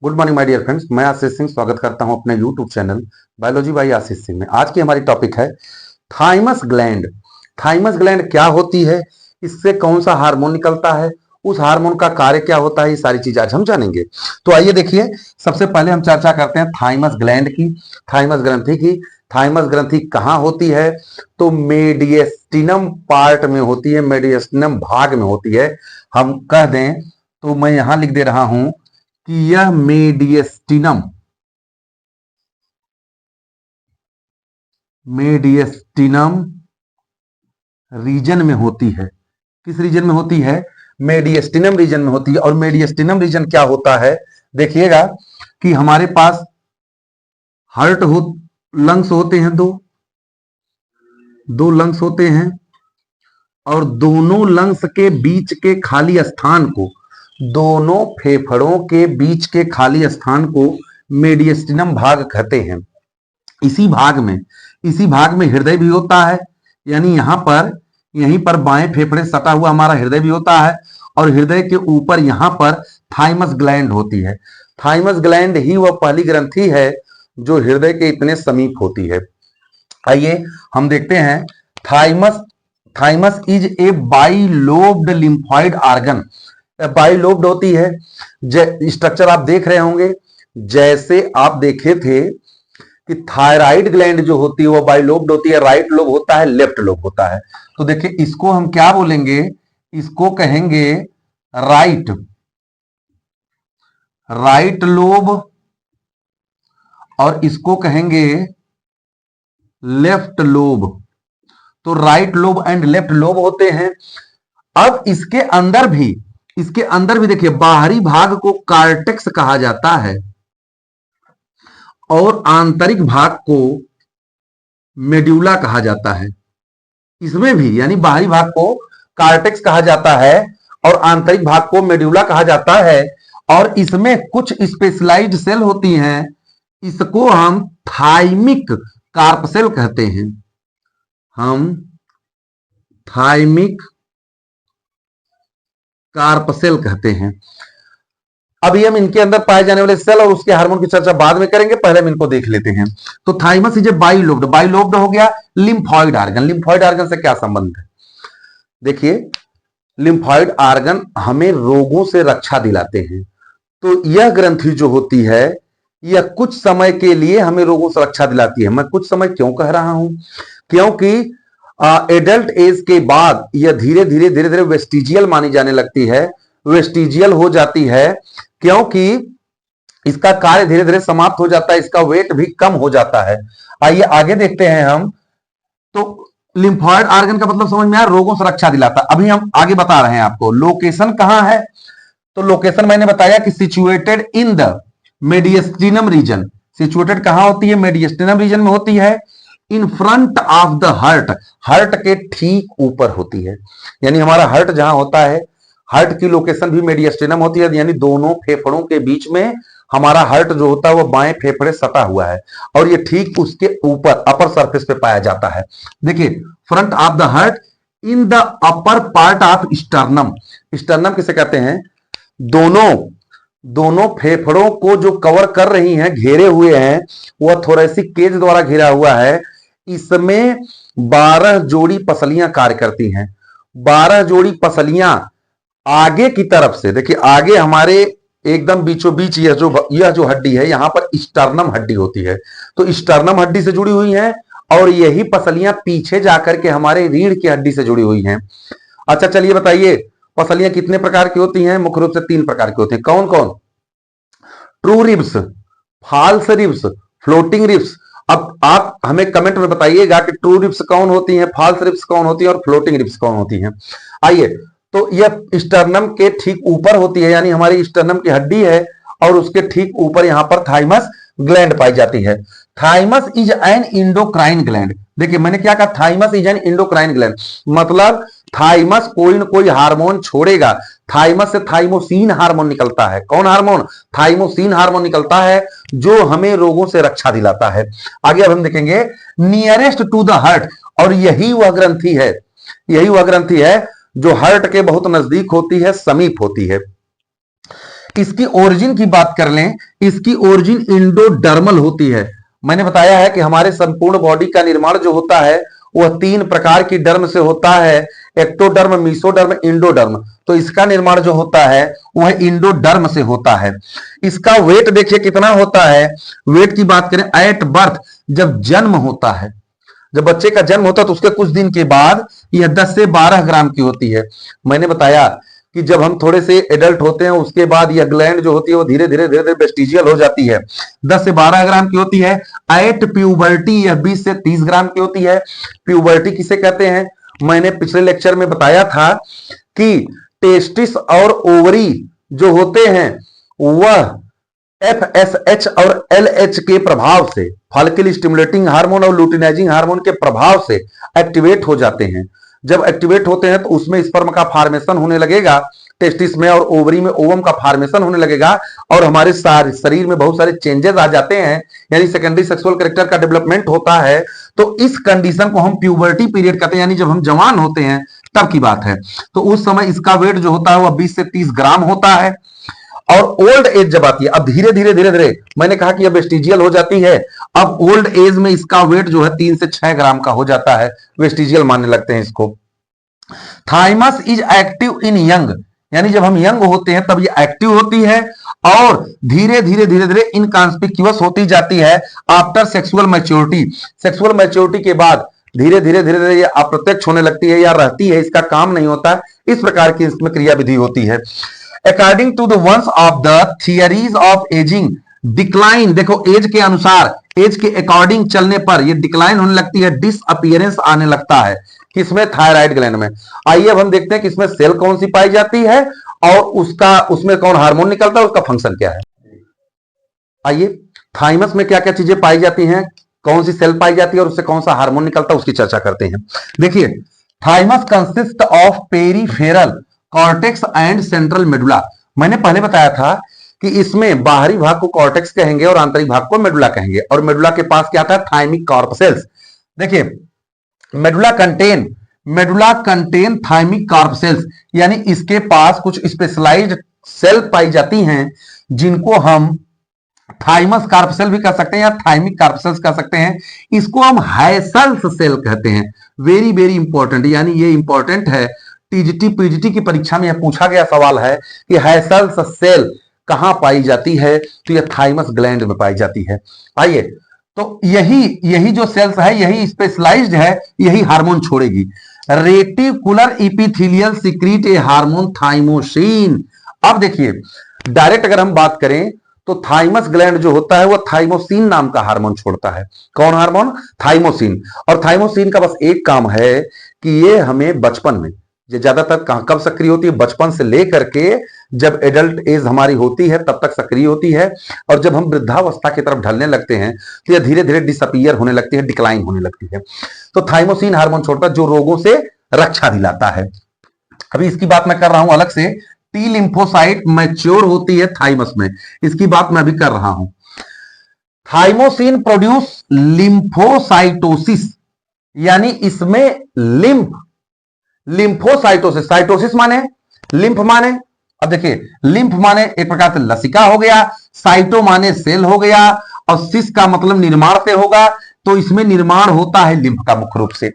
Good morning my dear friends, मैं आशीष सिंह स्वागत करता हूं अपने YouTube channel biology by Ashish Singh में। आज की हमारी टॉपिक है थाइमस ग्लैंड। थाइमस ग्लैंड क्या होती है, इससे कौन सा हार्मोन निकलता है, उस हार्मोन का कार्य क्या होता है, ये सारी चीज आज हम जानेंगे। तो आइए देखिए, सबसे पहले हम चर्चा करते हैं थाइमस ग्लैंड की, थाइमस ग्रंथि की। थाइमस ग्रंथि कहाँ होती है? तो मेडियस्टिनम पार्ट में होती है, मेडियस्टिनम भाग में होती है। हम कह दें तो मैं यहां लिख दे रहा हूं कि यह मेडियस्टिनम रीजन में होती है। किस रीजन में होती है? मेडियस्टिनम रीजन में होती है। और मेडियस्टिनम रीजन क्या होता है? देखिएगा कि हमारे पास हार्ट हो लंग्स होते हैं, दो लंग्स होते हैं, और दोनों लंग्स के बीच के खाली स्थान को, दोनों फेफड़ों के बीच के खाली स्थान को मेडियस्टिनम भाग कहते हैं। इसी भाग में हृदय भी होता है, यानी यहीं पर बाएं फेफड़े सटा हुआ हमारा हृदय भी होता है। और हृदय के ऊपर यहां पर थाइमस ग्लैंड होती है। थाइमस ग्लैंड ही वह पहली ग्रंथि है जो हृदय के इतने समीप होती है। आइए हम देखते हैं thymus is a bilobed lymphoid organ. Bilobed होती है, स्ट्रक्चर आप देख रहे होंगे, जैसे आप देखे थे कि थायराइड ग्लैंड जो होती है वो बाइलोब्ड होती है। राइट लोब होता है, लेफ्ट लोब होता है। तो देखिए, इसको हम क्या बोलेंगे? इसको कहेंगे राइट लोब, और इसको कहेंगे लेफ्ट लोब। तो right lobe and left lobe होते हैं। अब इसके अंदर भी देखिए, बाहरी भाग को कार्टेक्स कहा जाता है और आंतरिक भाग को मेड्यूला कहा जाता है। इसमें भी, यानी बाहरी भाग को कार्टेक्स कहा जाता है और आंतरिक भाग को मेड्यूला कहा जाता है। और इसमें कुछ स्पेशलाइज्ड सेल होती हैं, इसको हम थाइमिक कार्प सेल कहते हैं। हम थाइमिक कार्प सेल कहते हैं। अभी हम इनके अंदर पाए जाने वाले सेल और उसके हार्मोन की चर्चा बाद में करेंगे, पहले हम इनको देख लेते हैं। तो थाइमस इज ए बाइलोब्ड हो गया। लिम्फॉइड आर्गन से क्या संबंध है? देखिए, लिम्फॉइड आर्गन हमें रोगों से रक्षा दिलाते हैं। तो यह ग्रंथि जो होती है, यह कुछ समय के लिए हमें रोगों से रक्षा दिलाती है। मैं कुछ समय क्यों कह रहा हूं? क्योंकि एडल्ट एज के बाद यह धीरे धीरे वेस्टिजियल मानी जाने लगती है, वेस्टिजियल हो जाती है, क्योंकि इसका कार्य धीरे धीरे समाप्त हो जाता है, इसका वेट भी कम हो जाता है। आइए आगे देखते हैं हम। तो लिम्फॉइड आर्गन का मतलब समझ में आया, रोगों से रक्षा दिलाता। अभी हम आगे बता रहे हैं आपको लोकेशन कहां है। तो लोकेशन मैंने बताया कि situated in the mediastinum region. Situated कहां होती है? मेडियस्टिनम रीजन में होती है। In front of the heart के ठीक ऊपर होती है। यानी हमारा हार्ट जहां होता है, हार्ट की लोकेशन भी मेडियस्टिनम होती है, यानी दोनों फेफड़ों के बीच में हमारा हार्ट जो होता है वो बाएं फेफड़े सटा हुआ है, और ये ठीक उसके ऊपर अपर सरफेस पे पाया जाता है। देखिए, front of the heart in the upper part of sternum. Sternum किसे कहते हैं? दोनों फेफड़ों को जो कवर कर रही हैं, घेरे हुए हैं, वह थोरेसिक केज द्वारा घिरा हुआ है। इसमें 12 जोड़ी पसलियां कार्य करती हैं। 12 जोड़ी पसलियां आगे की तरफ से, देखिए आगे हमारे एकदम बीचों बीच यह जो हड्डी है, यहां पर स्टर्नम हड्डी होती है। तो स्टर्नम हड्डी से जुड़ी हुई है, और यही पसलियां पीछे जाकर के हमारे रीढ़ की हड्डी से जुड़ी हुई हैं। अच्छा, चलिए बताइए, पसलियां कितने प्रकार की होती हैं? मुख्य रूप से 3 प्रकार की होती हैं। कौन कौन? True ribs, false ribs, floating ribs. अब आप हमें कमेंट में बताइएगा कि ट्रू रिब्स कौन होती हैं, फॉल्स रिब्स कौन होती है, और फ्लोटिंग रिब्स कौन होती हैं। आइए, तो यह स्टर्नम के ठीक ऊपर होती है, यानी हमारी स्टर्नम की हड्डी है, और उसके ठीक ऊपर यहां पर थाइमस ग्लैंड पाई जाती है। Thymus is an endocrine gland. देखिए, मैंने क्या कहा? Thymus is an endocrine gland, मतलब थाइमस कोई ना कोई हार्मोन छोड़ेगा। थाइमस से थाइमोसिन हार्मोन निकलता है। कौन हार्मोन? थाइमोसिन हार्मोन निकलता है, जो हमें रोगों से रक्षा दिलाता है। आगे अब हम देखेंगे नियरेस्ट टू द हार्ट, और यही वह ग्रंथि है जो हार्ट के बहुत नजदीक होती है, समीप होती है। इसकी ओरिजिन की बात कर लें, इसकी ओरिजिन इंडोडर्मल होती है। मैंने बताया है कि हमारे संपूर्ण बॉडी का निर्माण जो होता है वह 3 प्रकार की डर्म से होता है, एक्टोडर्म, मीसोडर्म, इंडोडर्म। तो इसका निर्माण जो होता है वह इंडोडर्म से होता है। इसका वेट देखिए कितना होता है। वेट की बात करें, एट बर्थ, जब जन्म होता है, जब बच्चे का जन्म होता है तो उसके कुछ दिन के बाद यह 10 से 12 ग्राम की होती है। मैंने बताया कि जब हम थोड़े से एडल्ट होते हैं उसके बाद यह ग्लैंड जो होती है वो धीरे धीरे वेस्टिजियल हो जाती है, 10 से 12 ग्राम की होती है। एट प्यूबर्टी यह 20 से 30 ग्राम की होती है। प्यूबर्टी किसे कहते हैं, मैंने पिछले लेक्चर में बताया था कि टेस्टिस और ओवरी जो होते हैं वह FSH और LH के प्रभाव से, फॉलिकल स्टिमुलेटिंग हार्मोन और लुटिनाइजिंग हार्मोन के प्रभाव से एक्टिवेट हो जाते हैं। जब एक्टिवेट होते हैं तो उसमें स्पर्म का फॉर्मेशन होने लगेगा, टेस्टिस में और ओवरी में ओवम का फॉर्मेशन होने लगेगा और हमारे शरीर में बहुत सारे चेंजेस आ जाते हैं, यानी सेकेंडरी सेक्सुअल कैरेक्टर का डेवलपमेंट होता है। तो इस कंडीशन को हम प्यूबर्टी पीरियड कहते हैं, यानी जब हम जवान होते हैं तब की बात है। तो उस समय इसका वेट जो होता है वह 20 से 30 ग्राम होता है। और ओल्ड एज जब आती है, अब धीरे धीरे मैंने कहा कि अब वेस्टिजियल हो जाती है, अब ओल्ड एज में इसका वेट जो है 3 से 6 ग्राम का हो जाता है, वेस्टिजियल मानने लगते हैं इसको। Thymus is active in young, यानी जब हम यंग होते हैं तब ये एक्टिव होती है और धीरे धीरे इनकॉन्स्पिक्यूअस होती जाती है after sexual maturity. Sexual maturity के बाद धीरे धीरे ये अप्रत्यक्ष होने लगती है या रहती है, इसका काम नहीं होता। इस प्रकार की इसमें क्रियाविधि होती है। According to the ones of the theories of ageing decline, देखो एज के अनुसार, एज के अकॉर्डिंग चलने पर ये डिक्लाइन होने लगती है, डिसअपीयरेंस आने लगता है। किसमें, थायराइड ग्लैंड में। आइए अब हम देखते हैं कि इसमें सेल कौन सी पाई जाती है और उसमें कौन हार्मोन निकलता है, उसका फंक्शन क्या है। आइए, थाइमस में क्या क्या चीजें पाई जाती हैं, कौन सी सेल पाई जाती है और उससे कौन सा हार्मोन निकलता है, उसकी चर्चा करते हैं। देखिए, thymus consist of peripheral cortex and central medulla. मैंने पहले बताया था कि इसमें बाहरी भाग को कॉर्टेक्स कहेंगे और आंतरिक भाग को मेडुला कहेंगे, और मेडुला के पास क्या था, थाइमिक कॉर्पसेल्स। देखिए, मेडुला कंटेन थाइमिक कॉर्पसेल्स, यानी इसके पास कुछ स्पेशलाइज्ड सेल पाई जाती हैं जिनको हम थाइमस कार्पसेल भी कह सकते हैं या थाइमिक कार्पसेल्स कह सकते हैं। इसको हम हैसल्स सेल कहते हैं। वेरी वेरी इंपॉर्टेंट, यानी ये इंपॉर्टेंट है, टीजीटी पीजीटी की परीक्षा में यह पूछा गया सवाल है कि हैसल्स सेल कहां पाई जाती है, तो यह थाइमस ग्लैंड में पाई जाती है। आइए, तो यही जो सेल्स है यही स्पेशलाइज्ड है, यही हार्मोन छोड़ेगी। रेटिकुलर इपिथेलियल सिक्रीट ए हार्मोन थाइमोसिन। अब देखिए, डायरेक्ट अगर हम बात करें तो थाइमस ग्लैंड जो होता है वह थाइमोसिन नाम का हार्मोन छोड़ता है। कौन हार्मोन, थाइमोसिन। और थाइमोसिन का बस एक काम है कि ये हमें बचपन में, ये ज्यादातर कब सक्रिय होती है, बचपन से लेकर के जब एडल्ट एज हमारी होती है तब तक सक्रिय होती है, और जब हम वृद्धावस्था की तरफ ढलने लगते हैं तो यह धीरे धीरे डिसअपीयर होने लगती है, डिक्लाइन होने लगती है। तो थाइमोसिन हार्मोन छोड़ता है जो रोगों से रक्षा दिलाता है। अभी इसकी बात मैं कर रहा हूं अलग से। टी लिम्फोसाइट मैच्योर होती है थाइमस में, इसकी बात मैं अभी कर रहा हूं। थाइमोसिन प्रोड्यूस लिम्फोसाइटोसिस, यानी इसमें लिम्फोसाइटोसिस, साइटोसिस माने लिम्फ माने, अब देखिए लिम्फ माने एक प्रकार से लसिका हो गया, साइटो माने सेल हो गया, और सिस का मतलब निर्माण से होगा, तो इसमें निर्माण होता है लिम्फ का मुख्य रूप से।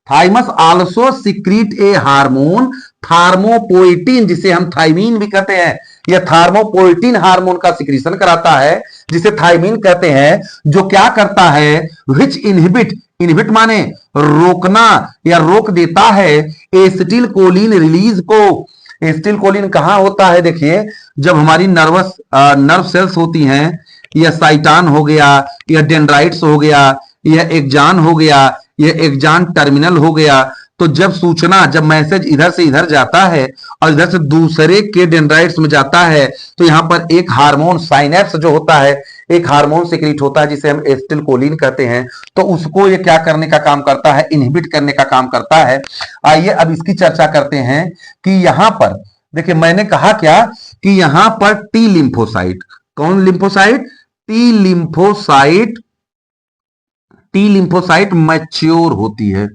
थाइमस आल्सो सिक्रीट ए हार्मोन थार्मोपोइटिन, जिसे हम थाइमीन भी कहते हैं। यह थार्मोपोइटिन हार्मोन का सिक्रीशन कराता है, जिसे थाइमीन कहते हैं, जो क्या करता है, विच इनहिबिट माने रोकना या रोक देता है एसिटिल कोलिन रिलीज को। एसिटिल कोलिन कहां होता है, देखिए जब हमारी नर्व सेल्स होती हैं, यह साइटान हो गया, यह डेंड्राइट्स हो गया, यह एक्जान हो गया, यह एक्जान टर्मिनल हो गया, तो जब सूचना, जब मैसेज इधर से इधर जाता है और इधर से दूसरे के डेंड्राइट्स में जाता है, तो यहां पर एक हार्मोन साइनेप्स जो होता है, एक हार्मोन सिक्रीट होता है जिसे हम एसिटिलकोलिन कहते हैं। तो उसको ये क्या करने का काम करता है, इनहिबिट करने का काम करता है। आइए अब इसकी चर्चा करते हैं कि यहां पर देखिए, मैंने कहा क्या कि यहां पर टी लिम्फोसाइट, कौन लिम्फोसाइट, टी लिम्फोसाइट मैच्योर होती है।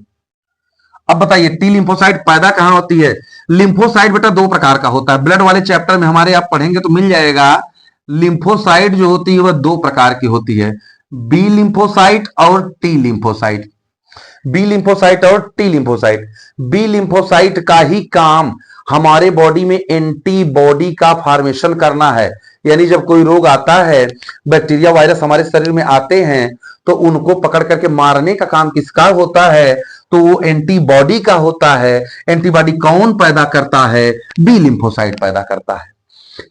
अब बताइए टी लिम्फोसाइट पैदा कहां होती है? लिम्फोसाइट बेटा दो प्रकार का होता है, ब्लड वाले चैप्टर में हमारे आप पढ़ेंगे तो मिल जाएगा। लिम्फोसाइट जो होती है वह दो प्रकार की होती है, बी लिम्फोसाइट और टी लिम्फोसाइट। बी लिम्फोसाइट और टी लिम्फोसाइट। बी लिम्फोसाइट का ही काम हमारे बॉडी में एंटीबॉडी का फॉर्मेशन करना है, यानी जब कोई रोग आता है, बैक्टीरिया वायरस हमारे शरीर में आते हैं तो उनको पकड़ करके मारने का काम किसका होता है? तो वो एंटीबॉडी का होता है। एंटीबॉडी कौन पैदा करता है? बी लिम्फोसाइट पैदा करता है,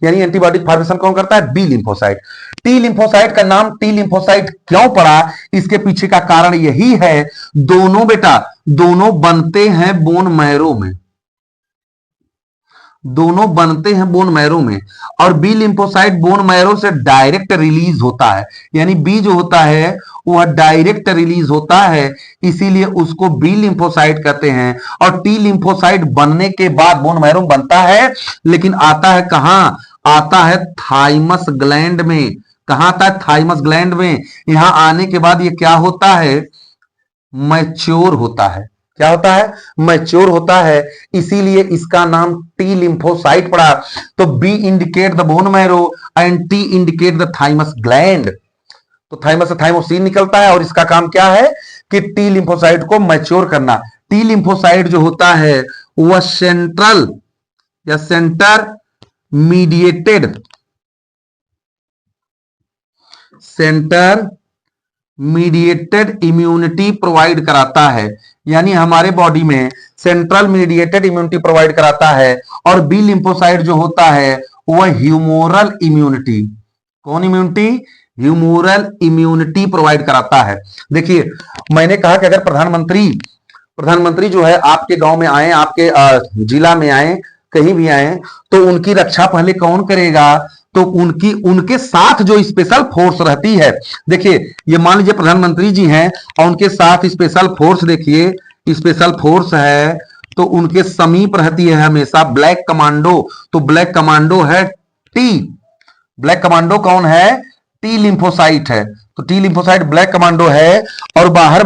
यानी एंटीबॉडी फॉर्मेशन कौन करता है? B lymphocyte. टी लिम्फोसाइट का नाम टी लिम्फोसाइट क्यों पड़ा? इसके पीछे का कारण यही है, दोनों बेटा दोनों बनते हैं बोन मैरो में, दोनों बनते हैं बोन मैरो में, और बी लिम्फोसाइट बोन मैरो से डायरेक्ट रिलीज होता है, यानी बी जो होता है वह डायरेक्ट रिलीज होता है, इसीलिए उसको बी लिम्फोसाइट कहते हैं। और टी लिम्फोसाइट बनने के बाद बोन मैरो में बनता है, लेकिन आता है कहां? आता है थाइमस ग्लैंड में। कहां आता है? थाइमस ग्लैंड में। यहां आने के बाद ये क्या होता है? मैच्योर होता है। क्या होता है? मैच्योर होता है, इसीलिए इसका नाम टी लिम्फोसाइट पड़ा। तो B indicate the bone marrow and T indicate the thymus gland. तो थाइमस से थाइमोसिन निकलता है और इसका काम क्या है कि टी लिम्फोसाइट को मैच्योर करना। टी लिम्फोसाइट जो होता है वह सेंट्रल या सेंटर मीडिएटेड इम्यूनिटी प्रोवाइड कराता है, यानी हमारे बॉडी में सेंट्रल मीडिएटेड इम्यूनिटी प्रोवाइड कराता है। और बी लिम्फोसाइट जो होता है वह ह्यूमोरल इम्यूनिटी, कौन इम्यूनिटी? ह्यूमोरल इम्यूनिटी प्रोवाइड कराता है। देखिए मैंने कहा कि अगर प्रधानमंत्री जो है आपके गांव में आए, आपके जिला में आए, कहीं भी आए, तो उनकी रक्षा पहले कौन करेगा? तो उनके साथ जो स्पेशल फोर्स रहती है, देखिए ये मान लीजिए प्रधानमंत्री जी हैं और उनके साथ स्पेशल फोर्स, देखिए स्पेशल फोर्स है तो उनके समीप रहती है हमेशा ब्लैक कमांडो। तो ब्लैक कमांडो है टी, ब्लैक कमांडो कौन है? टी लिम्फोसाइट है। तो टी लिम्फोसाइट ब्लैक कमांडो है। और बाहर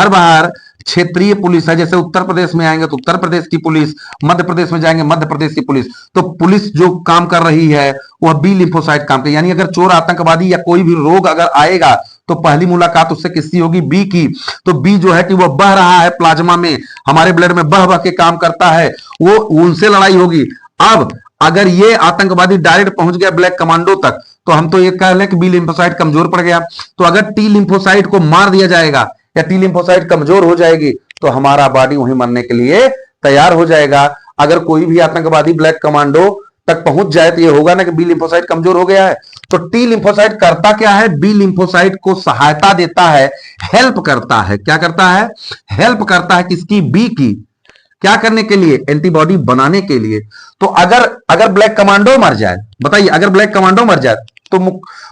बाहर क्षेत्रीय पुलिस है, जैसे उत्तर प्रदेश में आएंगे तो उत्तर प्रदेश की पुलिस, मध्य प्रदेश में जाएंगे मध्य प्रदेश की पुलिस। तो पुलिस जो काम कर रही है वह बी लिम्फोसाइट काम कर, यानी अगर चोर, आतंकवादी या कोई भी रोग अगर आएगा तो पहली मुलाकात उससे किसकी होगी? बी की। तो बी जो है कि वह बह रहा है प्लाज्मा में, हमारे ब्लड में बह के काम करता है, वो उनसे लड़ाई होगी। अब अगर ये आतंकवादी डायरेक्ट पहुंच गया ब्लैक कमांडो तक तो हम तो ये कह लें कि बी लिम्फोसाइट कमजोर पड़ गया। तो अगर टी लिम्फोसाइट को मार दिया जाएगा या टी लिम्फोसाइट कमजोर हो जाएगी तो हमारा बॉडी वहीं मरने के लिए तैयार हो जाएगा। अगर कोई भी आतंकवादी ब्लैक कमांडो तक पहुंच जाए तो ये होगा ना कि बी लिम्फोसाइट कमजोर हो गया है। तो टी लिम्फोसाइट करता क्या है? बी लिम्फोसाइट को सहायता देता है, हेल्प करता है। क्या करता है? हेल्प करता है किसकी? बी की। क्या करने के लिए? एंटीबॉडी बनाने के लिए। तो अगर ब्लैक कमांडो मर जाए, बताइए अगर ब्लैक कमांडो मर जाए तो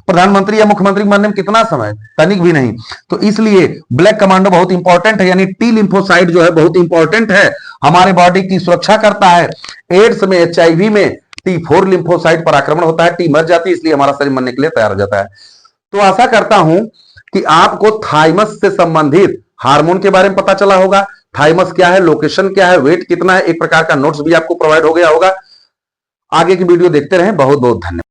प्रधानमंत्री या मुख्यमंत्री मरने में कितना समय? तनिक भी नहीं। तो इसलिए ब्लैक कमांडो बहुत इंपॉर्टेंट है, यानी टी लिम्फोसाइट जो है बहुत इंपॉर्टेंट है, हमारे बॉडी की सुरक्षा करता है। एड्स में, HIV में T4 लिम्फोसाइट पर आक्रमण होता है, टी मर जाती है, इसलिए हमारा शरीर मरने के लिए तैयार हो जाता है। तो आशा करता हूं कि आपको थाइमस से संबंधित हार्मोन के बारे में पता चला होगा। थाइमस क्या है, लोकेशन क्या है, वेट कितना है, एक प्रकार का नोट्स भी आपको प्रोवाइड हो गया होगा। आगे की वीडियो देखते रहें। बहुत बहुत धन्यवाद।